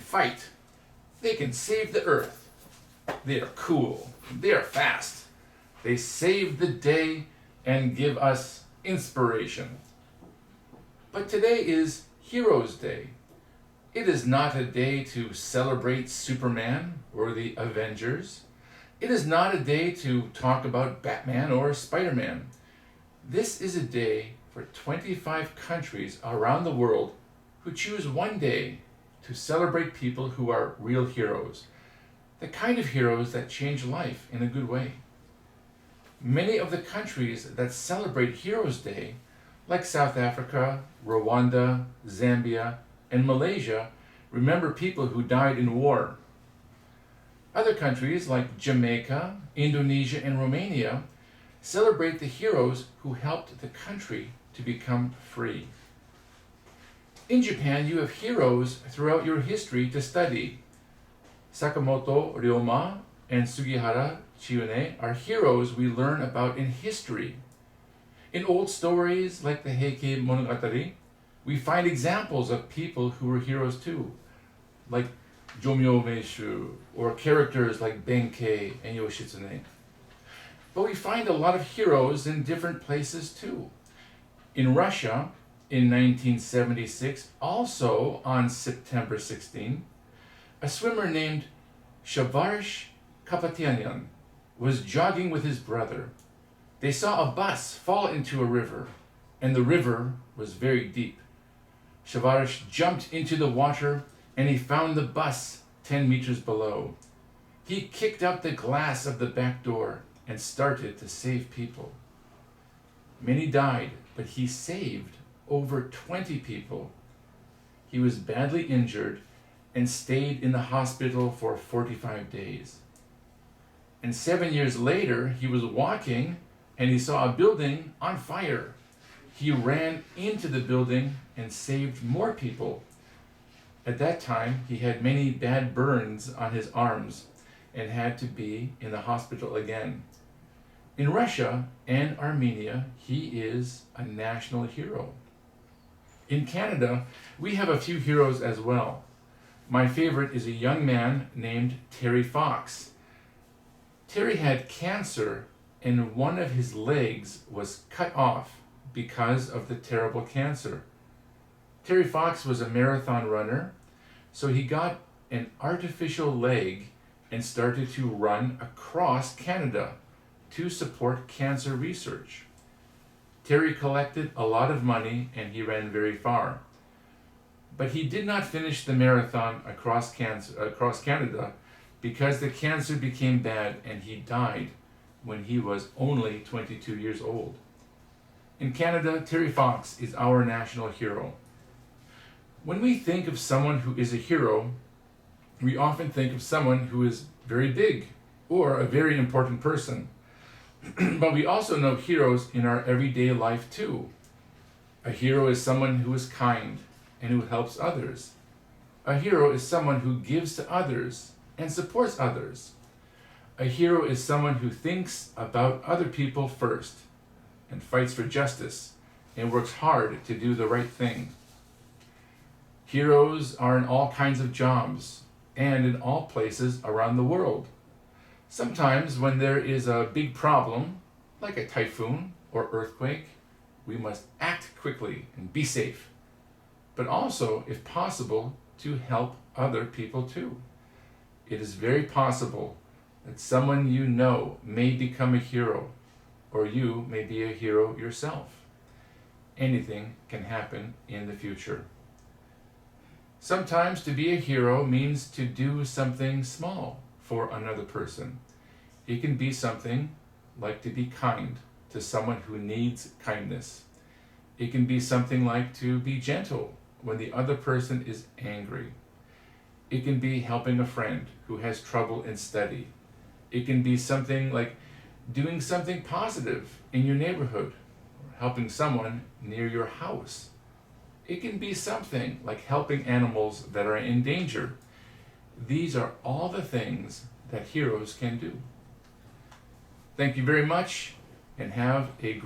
fight. They can save the earth. They are cool. They are fast. They save the day and give us inspiration. But today is Heroes Day. It is not a day to celebrate Superman or the Avengers. It is not a day to talk about Batman or Spider-Man. This is a day for 25 countries around the world who choose one day to celebrate people who are real heroes, the kind of heroes that change life in a good way. Many of the countries that celebrate Heroes Day, like South Africa, Rwanda, Zambia, and Malaysia, remember people who died in war. Other countries like Jamaica, Indonesia, and Romania celebrate the heroes who helped the country to become free. In Japan, you have heroes throughout your history to study. Sakamoto Ryoma and Sugihara Chiune are heroes we learn about in history. In old stories like the Heike Monogatari, we find examples of people who were heroes too, like Jomyo Meishu, or characters like Benkei and Yoshitsune. But we find a lot of heroes in different places too. In Russia, in 1976, also on September 16, a swimmer named Shavarish Kapatyanyan was jogging with his brother. They saw a bus fall into a river, and the river was very deep. Shavarish jumped into the water, and he found the bus 10 meters below. He kicked out the glass of the back door and started to save people. Many died, but he saved over 20 people. He was badly injured and stayed in the hospital for 45 days. And 7 years later, he was walking and he saw a building on fire. He ran into the building and saved more people. At that time, he had many bad burns on his arms and had to be in the hospital again. In Russia and Armenia, he is a national hero. In Canada, we have a few heroes as well. My favorite is a young man named Terry Fox. Terry had cancer and one of his legs was cut off because of the terrible cancer. Terry Fox was a marathon runner, so he got an artificial leg and started to run across Canada to support cancer research. Terry collected a lot of money and he ran very far. But he did not finish the marathon across Canada because the cancer became bad and he died when he was only 22 years old. In Canada, Terry Fox is our national hero. When we think of someone who is a hero, we often think of someone who is very big or a very important person. But we also know heroes in our everyday life too. A hero is someone who is kind and who helps others. A hero is someone who gives to others and supports others. A hero is someone who thinks about other people first and fights for justice and works hard to do the right thing. Heroes are in all kinds of jobs and in all places around the world. Sometimes when there is a big problem, like a typhoon or earthquake, we must act quickly and be safe, but also, if possible, to help other people too. It is very possible that someone you know may become a hero, or you may be a hero yourself. Anything can happen in the future. Sometimes to be a hero means to do something small for another person. It can be something like to be kind to someone who needs kindness. It can be something like to be gentle when the other person is angry. It can be helping a friend who has trouble in study. It can be something like doing something positive in your neighborhood, or helping someone near your house. It can be something like helping animals that are in danger. These are all the things that heroes can do. Thank you very much, and have a